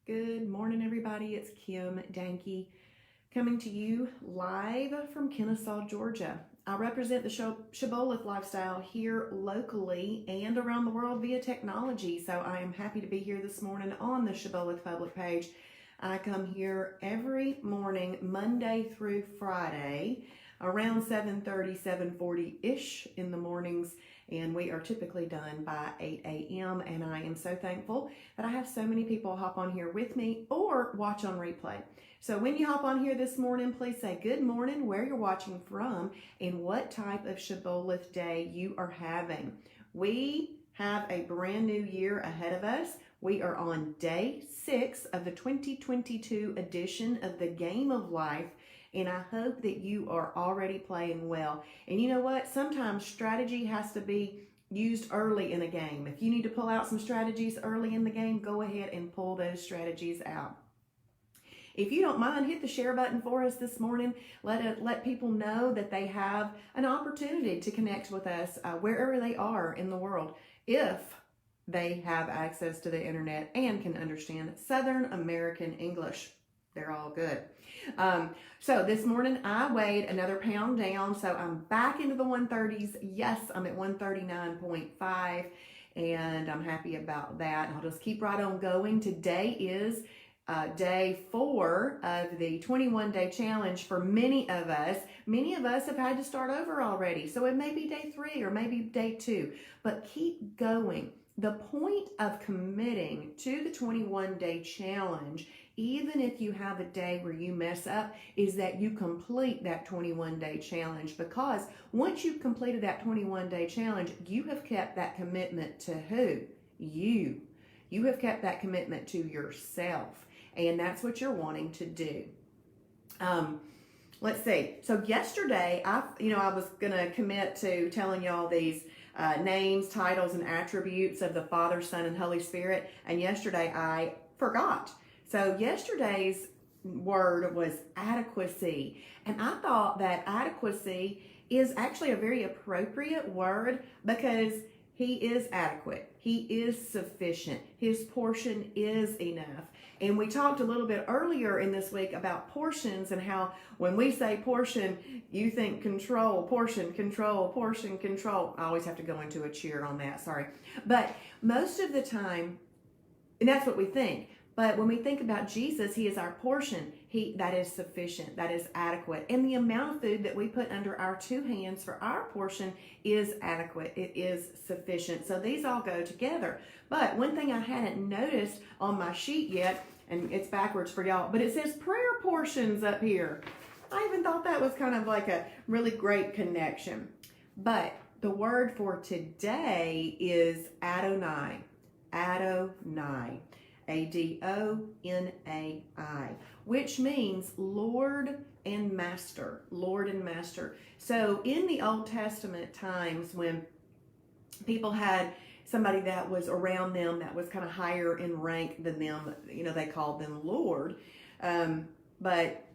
Good morning, everybody. It's Kim Danke coming to you live from Kennesaw, Georgia. I represent the Shibboleth lifestyle here locally and around the world via technology, so I am happy to be here this morning on the Shibboleth public page. I come here every morning, Monday through Friday, around 7:30, 7:40-ish in the mornings, and we are typically done by 8 a.m. and I am so thankful that I have so many people hop on here with me or watch on replay. So when you hop on here this morning, please say good morning, where you're watching from, and what type of Shibboleth day you are having. We have a brand new year ahead of us. We are on day 6 of the 2022 edition of the Game of Life, and I hope that you are already playing well. And you know what? Sometimes strategy has to be used early in a game. If you need to pull out some strategies early in the game, go ahead and pull those strategies out. If you don't mind, hit the share button for us this morning. Let people know that they have an opportunity to connect with us wherever they are in the world, if they have access to the internet and can understand Southern American English. They're all good. So this morning I weighed another pound down, so I'm back into the 130s. Yes, I'm at 139.5, and I'm happy about that. I'll just keep right on going. Today is day 4 of the 21-day challenge for many of us. Many of us have had to start over already, so it may be day 3 or maybe day 2, but keep going. The point of committing to the 21-day challenge, even if you have a day where you mess up, is that you complete that 21-day challenge, because once you've completed that 21-day challenge, you have kept that commitment to who? You. You have kept that commitment to yourself, and that's what you're wanting to do. Let's see. So yesterday, I was going to commit to telling y'all these names, titles, and attributes of the Father, Son, and Holy Spirit, and yesterday I forgot. So yesterday's word was adequacy, and I thought that adequacy is actually a very appropriate word because He is adequate. He is sufficient. His portion is enough. And we talked a little bit earlier in this week about portions, and how when we say portion, you think control, portion, control, portion, control. I always have to go into a cheer on that, sorry. But most of the time, and that's what we think. But when we think about Jesus, He is our portion. That is sufficient. That is adequate. And the amount of food that we put under our 2 hands for our portion is adequate. It is sufficient. So these all go together. But one thing I hadn't noticed on my sheet yet, and it's backwards for y'all, but it says prayer portions up here. I even thought that was kind of like a really great connection. But the word for today is Adonai. Adonai. Adonai, which means Lord and Master. Lord and Master. So in the Old Testament times, when people had somebody that was around them that was kind of higher in rank than them, they called them Lord. But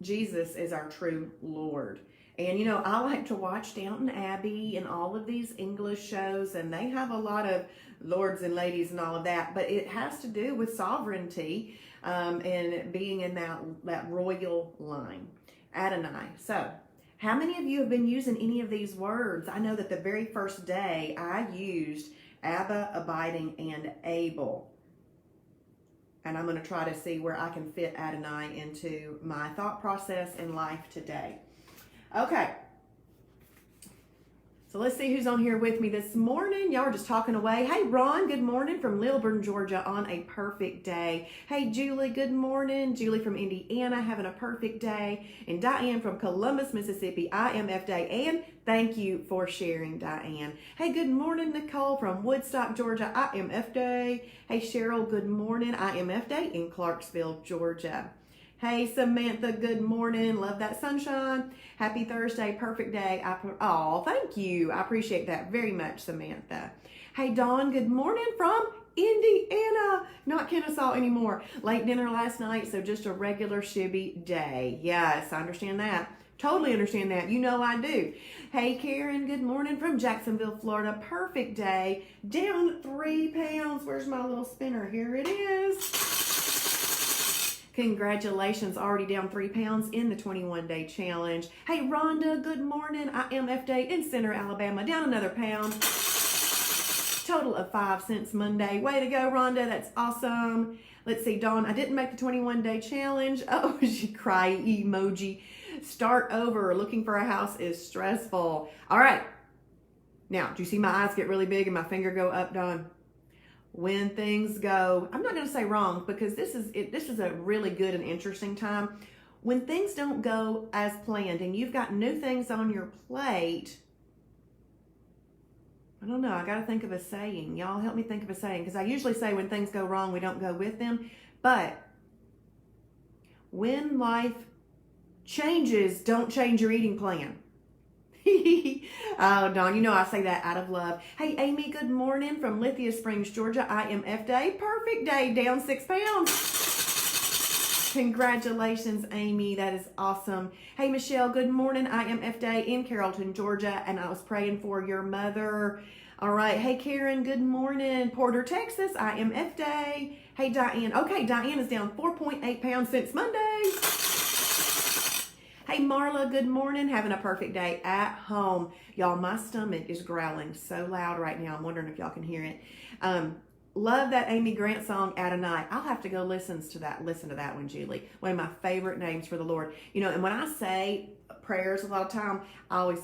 Jesus is our true Lord. And, I like to watch Downton Abbey and all of these English shows, and they have a lot of lords and ladies and all of that, but it has to do with sovereignty and being in that royal line. Adonai. So, how many of you have been using any of these words? I know that the very first day I used Abba, abiding, and able. And I'm going to try to see where I can fit Adonai into my thought process in life today. Okay, so let's see who's on here with me this morning. Y'all are just talking away. Hey, Ron, good morning from Lilburn, Georgia on a perfect day. Hey, Julie, good morning. Julie from Indiana having a perfect day. And Diane from Columbus, Mississippi, IMF Day. And thank you for sharing, Diane. Hey, good morning, Nicole from Woodstock, Georgia, IMF Day. Hey, Cheryl, good morning, IMF Day in Clarksville, Georgia. Hey, Samantha, good morning. Love that sunshine. Happy Thursday, perfect day. Thank you. I appreciate that very much, Samantha. Hey, Dawn, good morning from Indiana. Not Kennesaw anymore. Late dinner last night, so just a regular Shibby day. Yes, I understand that. Totally understand that. You know I do. Hey, Karen, good morning from Jacksonville, Florida. Perfect day. Down 3 pounds. Where's my little spinner? Here it is. Congratulations, already down 3 pounds in the 21-day challenge. Hey, Rhonda, good morning. I am F Day in Center, Alabama, down another pound. Total of 5 since Monday. Way to go, Rhonda. That's awesome. Let's see, Dawn, I didn't make the 21-day challenge. Oh, she cry emoji. Start over. Looking for a house is stressful. All right. Now, do you see my eyes get really big and my finger go up, Dawn? When things go, I'm not going to say wrong, because this is a really good and interesting time. When things don't go as planned and you've got new things on your plate, I don't know, I got to think of a saying. Y'all help me think of a saying, because I usually say when things go wrong, we don't go with them. But when life changes, don't change your eating plan. Oh, Dawn, you know I say that out of love. Hey, Amy, good morning from Lithia Springs, Georgia. I am F Day. Perfect day, down 6 pounds. Congratulations, Amy. That is awesome. Hey, Michelle, good morning. I am F Day in Carrollton, Georgia, and I was praying for your mother. All right. Hey, Karen, good morning. Porter, Texas. I am F Day. Hey, Diane. Okay, Diane is down 4.8 pounds since Monday. Hey, Marla, good morning. Having a perfect day at home. Y'all, my stomach is growling so loud right now. I'm wondering if y'all can hear it. Love that Amy Grant song, Adonai. I'll have to go listen to that one, Julie. One of my favorite names for the Lord. You know, and when I say prayers a lot of time, I always,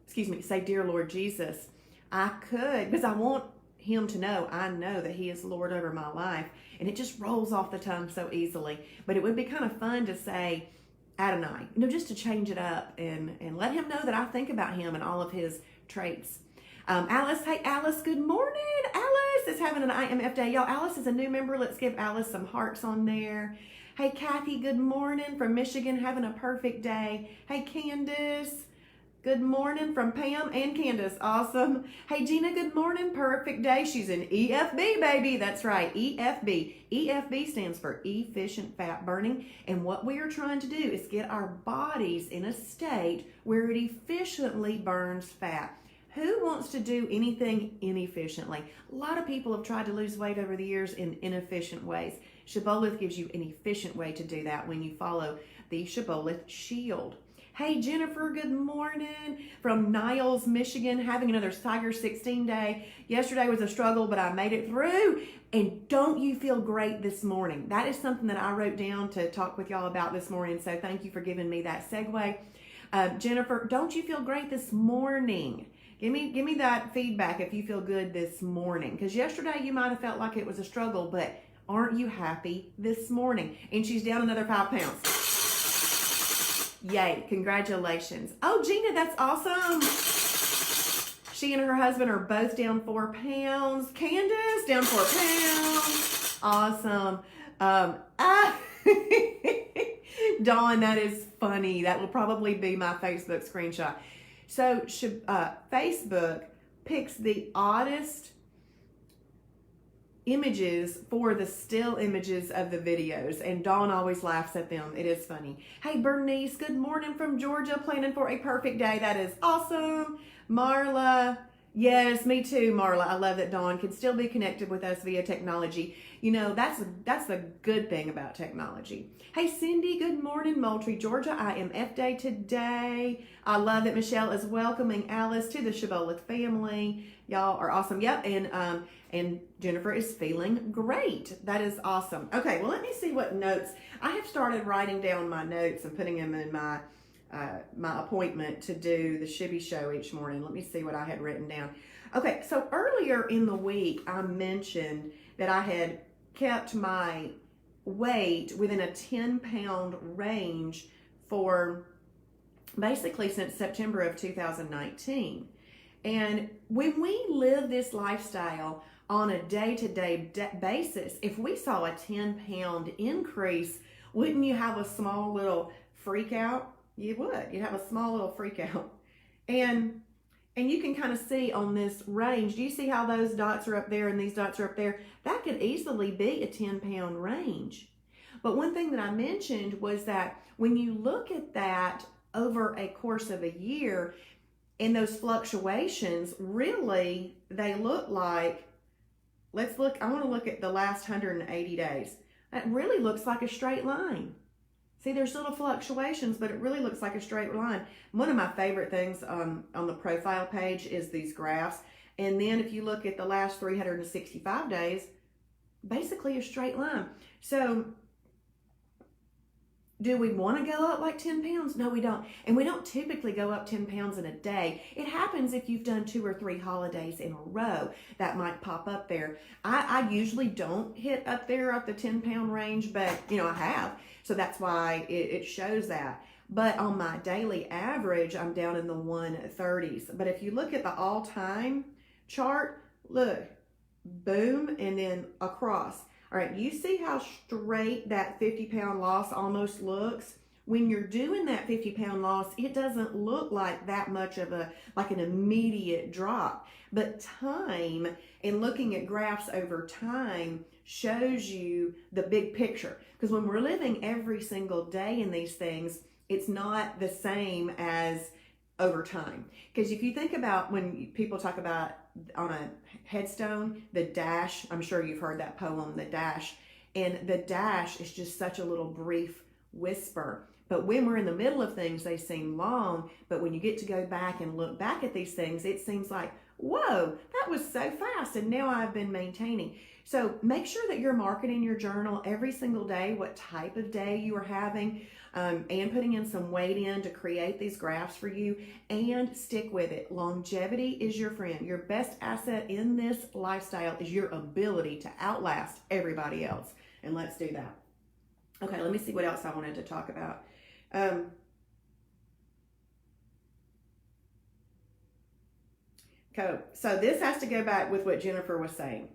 say, Dear Lord Jesus. I could, because I want him to know, I know that he is Lord over my life. And it just rolls off the tongue so easily. But it would be kind of fun to say, Adonai, you know, just to change it up and let him know that I think about him and all of his traits. Alice, hey, Alice, good morning. Alice is having an IMF day. Y'all, Alice is a new member. Let's give Alice some hearts on there. Hey, Kathy, good morning from Michigan, having a perfect day. Hey, Candace, good morning from Pam and Candace. Awesome. Hey, Gina, good morning. Perfect day. She's an EFB, baby. That's right, EFB. EFB stands for efficient fat burning. And what we are trying to do is get our bodies in a state where it efficiently burns fat. Who wants to do anything inefficiently? A lot of people have tried to lose weight over the years in inefficient ways. Shibboleth gives you an efficient way to do that when you follow the Shibboleth Shield. Hey, Jennifer, good morning from Niles, Michigan, having another Tiger 16 day. Yesterday was a struggle, but I made it through. And don't you feel great this morning? That is something that I wrote down to talk with y'all about this morning. So thank you for giving me that segue. Jennifer, don't you feel great this morning? Give me that feedback if you feel good this morning. Because yesterday you might have felt like it was a struggle, but aren't you happy this morning? And she's down another 5 pounds. Yay, congratulations. Oh, Gina, that's awesome. She and her husband are both down 4 pounds. Candace, down 4 pounds. Awesome. Dawn, that is funny. That will probably be my Facebook screenshot. So Facebook picks the oddest images for the still images of the videos, and Dawn always laughs at them. It is funny. Hey, Bernice, good morning from Georgia, planning for a perfect day. That is awesome. Marla, yes, me too, Marla. I love that Dawn can still be connected with us via technology. You know, that's the good thing about technology. Hey, Cindy, good morning, Moultrie, Georgia. I am F Day today. I love that Michelle is welcoming Alice to the Shibboleth family. Y'all are awesome. Yep, and Jennifer is feeling great. That is awesome. Okay, well, let me see what notes. I have started writing down my notes and putting them in my appointment to do the Shibby show each morning. Let me see what I had written down. Okay, so earlier in the week, I mentioned that I had kept my weight within a 10-pound range for basically since September of 2019. And when we live this lifestyle on a day-to-day basis, if we saw a 10-pound increase, wouldn't you have a small little freak out? You would. You'd have a small little freak out. And you can kind of see on this range, do you see how those dots are up there and these dots are up there? That could easily be a 10-pound range. But one thing that I mentioned was that when you look at that over a course of a year, and those fluctuations, really, they look like, I want to look at the last 180 days. It really looks like a straight line. See, there's little fluctuations, but it really looks like a straight line. One of my favorite things on the profile page is these graphs. And then if you look at the last 365 days, basically a straight line. So do we want to go up like 10 pounds? No, we don't. And we don't typically go up 10 pounds in a day. It happens if you've done 2 or 3 holidays in a row. That might pop up there. I usually don't hit up there at the 10-pound range, but, I have. So that's why it shows that. But on my daily average, I'm down in the 130s. But if you look at the all-time chart, look, boom, and then across. All right, you see how straight that 50-pound loss almost looks? When you're doing that 50-pound loss, it doesn't look like that much of an immediate drop. But time and looking at graphs over time shows you the big picture. Because when we're living every single day in these things, it's not the same as over time. Because if you think about when people talk about on a headstone, the dash, I'm sure you've heard that poem, The Dash, and the dash is just such a little brief whisper. But when we're in the middle of things, they seem long, but when you get to go back and look back at these things, it seems like, whoa, that was so fast, and now I've been maintaining. So make sure that you're marking in your journal every single day what type of day you are having, and putting in some weight in to create these graphs for you, and stick with it. Longevity is your friend. Your best asset in this lifestyle is your ability to outlast everybody else. And let's do that. Okay, let me see what else I wanted to talk about. So this has to go back with what Jennifer was saying.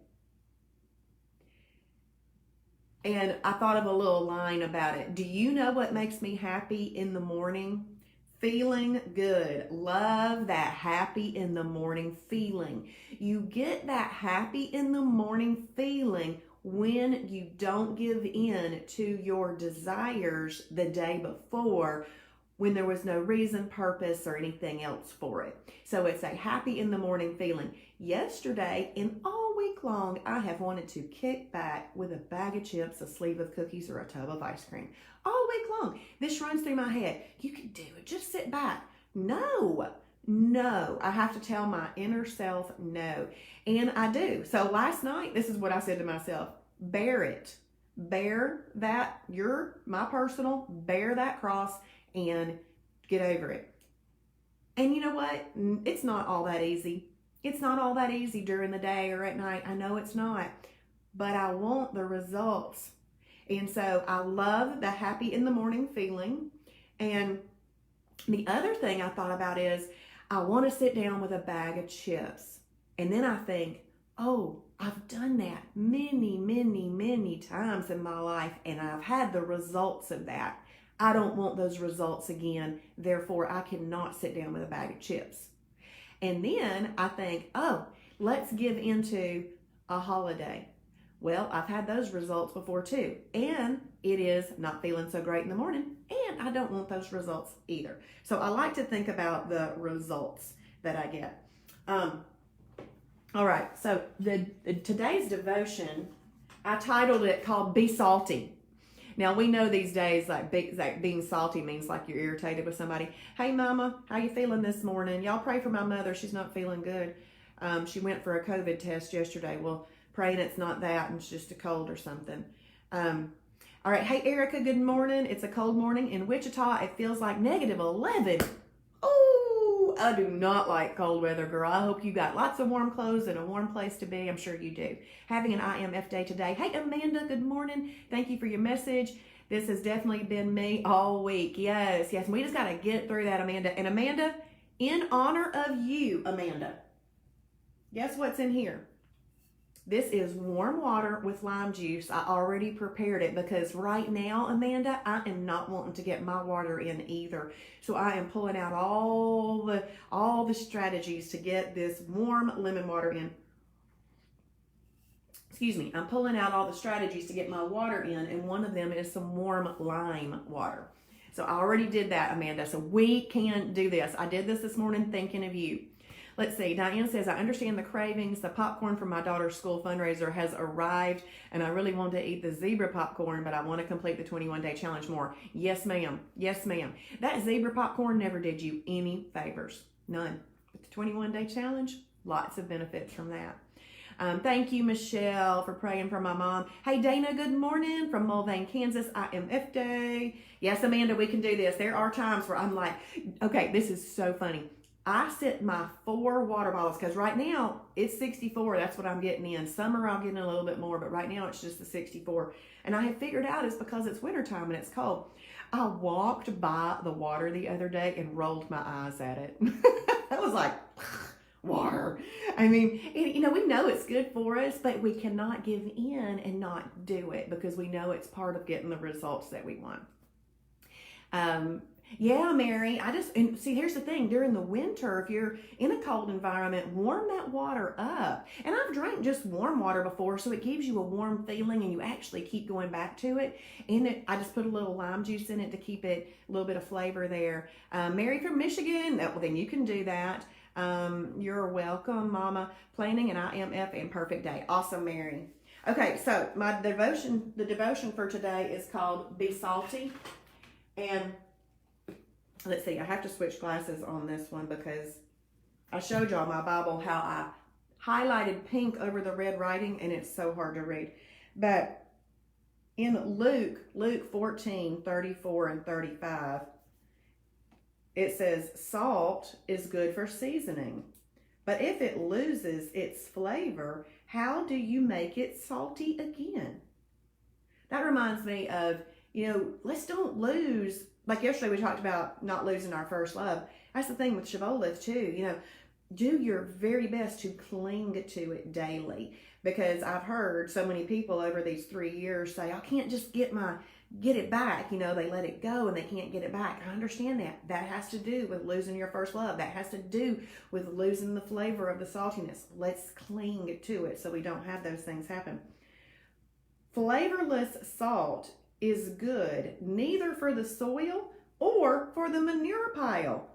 And I thought of a little line about it. Do you know what makes me happy in the morning? Feeling good. Love that happy in the morning feeling. You get that happy in the morning feeling when you don't give in to your desires the day before, when there was no reason, purpose, or anything else for it. So it's a happy in the morning feeling. Yesterday and all week long, I have wanted to kick back with a bag of chips, a sleeve of cookies, or a tub of ice cream. All week long, this runs through my head. You can do it. Just sit back. No, I have to tell my inner self no. And I do. So last night, this is what I said to myself. Bear it. Bear that. You're my personal. Bear that cross and get over it. And you know what? It's not all that easy. It's not all that easy during the day or at night. I know it's not. But I want the results. And so I love the happy in the morning feeling. And the other thing I thought about is I want to sit down with a bag of chips. And then I think, oh, I've done that many, many, many times in my life, and I've had the results of that. I don't want those results again. Therefore, I cannot sit down with a bag of chips. And then I think, oh, let's give into a holiday. Well, I've had those results before too. And it is not feeling so great in the morning. And I don't want those results either. So I like to think about the results that I get. All right. So today's devotion, I titled it called Be Salty. Now, we know these days like being salty means like you're irritated with somebody. Hey, Mama, how you feeling this morning? Y'all pray for my mother. She's not feeling good. She went for a COVID test yesterday. Well, praying it's not that and it's just a cold or something. All right. Hey, Erica, good morning. It's a cold morning in Wichita. It feels like -11. Oh, I do not like cold weather, girl. I hope you got lots of warm clothes and a warm place to be. I'm sure you do. Having an IMF day today. Hey, Amanda, good morning. Thank you for your message. This has definitely been me all week. Yes. We just got to get through that, Amanda. And Amanda, in honor of you, Amanda, guess what's in here? This is warm water with lime juice. I already prepared it because right now, Amanda, I am not wanting to get my water in either. So I am pulling out all the strategies to get this warm lemon water in. Excuse me. I'm pulling out all the strategies to get my water in, and one of them is some warm lime water. So I already did that, Amanda. So we can do this. I did this morning thinking of you. Let's see. Diane says, I understand the cravings. The popcorn from my daughter's school fundraiser has arrived, and I really want to eat the zebra popcorn, but I want to complete the 21-day challenge more. Yes, ma'am. Yes, ma'am. That zebra popcorn never did you any favors. None. But the 21-day challenge, lots of benefits from that. Thank you, Michelle, for praying for my mom. Hey, Dana, good morning from Mulvane, Kansas. IMF Day. Yes, Amanda, we can do this. There are times where I'm like, okay, this is so funny. I set my 4 water bottles because right now it's 64. That's what I'm getting in. Summer I'll get in a little bit more, but right now it's just the 64. And I have figured out it's because it's wintertime and it's cold. I walked by the water the other day and rolled my eyes at it. I was like, water. I mean, you know, we know it's good for us, but we cannot give in and not do it because we know it's part of getting the results that we want. Yeah, Mary, and see, here's the thing. During the winter, if you're in a cold environment, warm that water up. And I've drank just warm water before, so it gives you a warm feeling and you actually keep going back to it. And I just put a little lime juice in it to keep it a little bit of flavor there. Mary from Michigan, well, then you can do that. You're welcome, Mama. Planning an IMF and perfect day. Awesome, Mary. Okay, so the devotion for today is called Be Salty. And let's see, I have to switch glasses on this one because I showed y'all my Bible how I highlighted pink over the red writing and it's so hard to read. But in Luke 14:34 and 35, it says, salt is good for seasoning, but if it loses its flavor, how do you make it salty again? That reminds me of, let's don't lose. Like yesterday we talked about not losing our first love. That's the thing with Shibboleth too. Do your very best to cling to it daily. Because I've heard so many people over these 3 years say, I can't just get it back. They let it go and they can't get it back. I understand that. That has to do with losing your first love. That has to do with losing the flavor of the saltiness. Let's cling to it so we don't have those things happen. Flavorless salt is good neither for the soil or for the manure pile.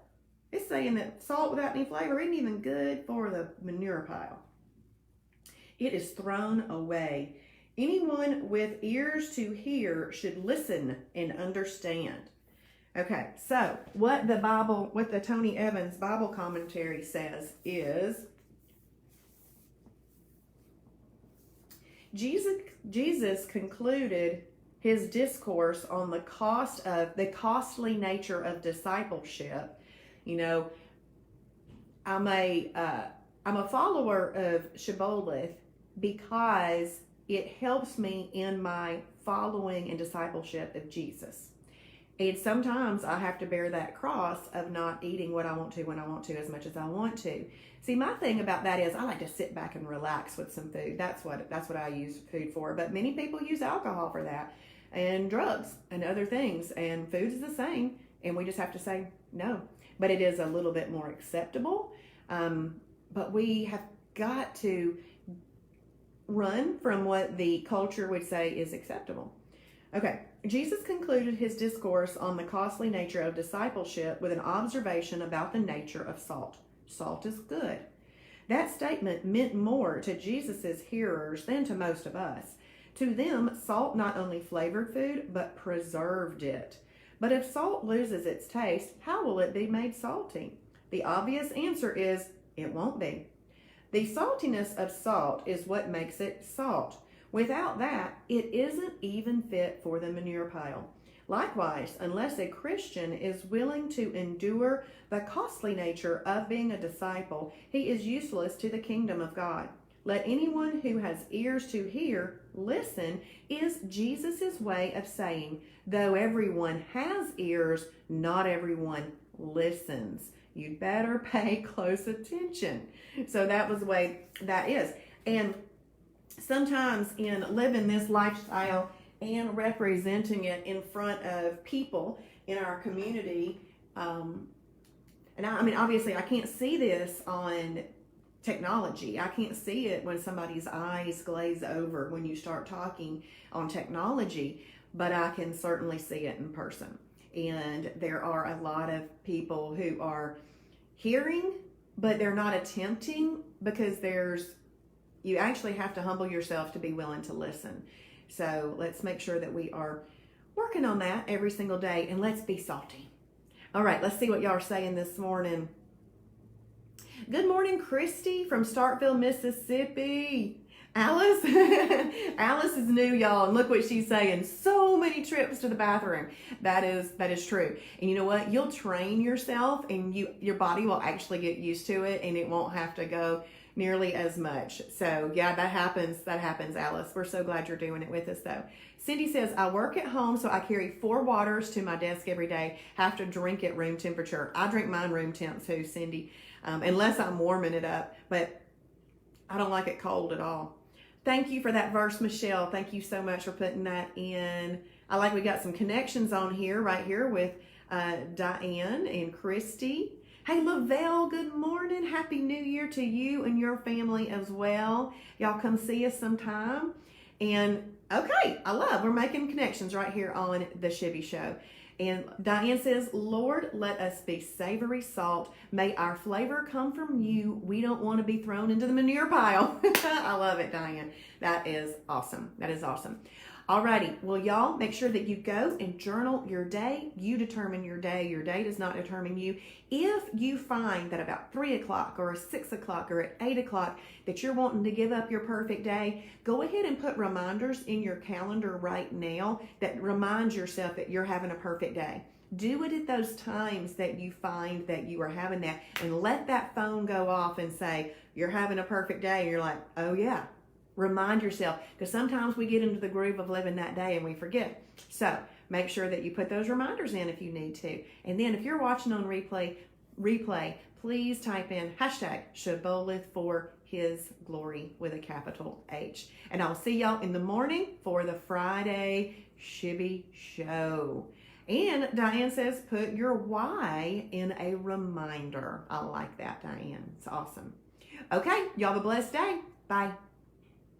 It's saying that salt without any flavor isn't even good for the manure pile. It is thrown away. Anyone with ears to hear should listen and understand. Okay, so what the Tony Evans Bible commentary says is, Jesus concluded his discourse on the costly nature of discipleship. I'm a follower of Shibboleth because it helps me in my following and discipleship of Jesus. And sometimes I have to bear that cross of not eating what I want to when I want to as much as I want to. See, my thing about that is I like to sit back and relax with some food. That's what I use food for. But many people use alcohol for that, and drugs and other things. And food is the same, and we just have to say no. But it is a little bit more acceptable. But we have got to run from what the culture would say is acceptable. Okay, Jesus concluded his discourse on the costly nature of discipleship with an observation about the nature of salt. Salt is good. That statement meant more to Jesus's hearers than to most of us. To them, salt not only flavored food, but preserved it. But if salt loses its taste, how will it be made salty? The obvious answer is, it won't be. The saltiness of salt is what makes it salt. Without that, it isn't even fit for the manure pile. Likewise, unless a Christian is willing to endure the costly nature of being a disciple, he is useless to the kingdom of God. Let anyone who has ears to hear listen is Jesus' way of saying, though everyone has ears, not everyone listens. You better pay close attention. So that was the way that is. And sometimes in living this lifestyle and representing it in front of people in our community, and I mean, obviously I can't see this on technology. I can't see it when somebody's eyes glaze over when you start talking on technology, but I can certainly see it in person. And there are a lot of people who are hearing but they're not attempting, because you actually have to humble yourself to be willing to listen. So let's make sure that we are working on that every single day, and let's be salty. All right, let's see what y'all are saying this morning. Good morning, Christy from Starkville, Mississippi. Alice, Alice is new, y'all, and look what she's saying. So many trips to the bathroom. That is true. And you know what? You'll train yourself, and your body will actually get used to it, and it won't have to go nearly as much. So yeah, that happens, Alice. We're so glad you're doing it with us, though. Cindy says, I work at home, so I carry 4 waters to my desk every day. Have to drink at room temperature. I drink mine room temp too, Cindy, unless I'm warming it up, but I don't like it cold at all. Thank you for that verse, Michelle. Thank you so much for putting that in. I like we got some connections on here, right here with Diane and Christy. Hey, Lavelle, good morning. Happy New Year to you and your family as well. Y'all come see us sometime. And okay, we're making connections right here on the Shibby Show. And Diane says, Lord, let us be savory salt. May our flavor come from you. We don't want to be thrown into the manure pile. I love it, Diane. That is awesome. That is awesome. Alrighty, well, y'all, make sure that you go and journal your day. You determine your day. Your day does not determine you. If you find that about 3 o'clock or 6 o'clock or at 8 o'clock that you're wanting to give up your perfect day, go ahead and put reminders in your calendar right now that reminds yourself that you're having a perfect day. Do it at those times that you find that you are having that, and let that phone go off and say, you're having a perfect day. And you're like, oh yeah. Remind yourself, because sometimes we get into the groove of living that day and we forget. So make sure that you put those reminders in if you need to. And then if you're watching on replay, please type in hashtag Shibboleth for His glory with a capital H. And I'll see y'all in the morning for the Friday Shibby Show. And Diane says, put your why in a reminder. I like that, Diane. It's awesome. Okay, y'all have a blessed day. Bye.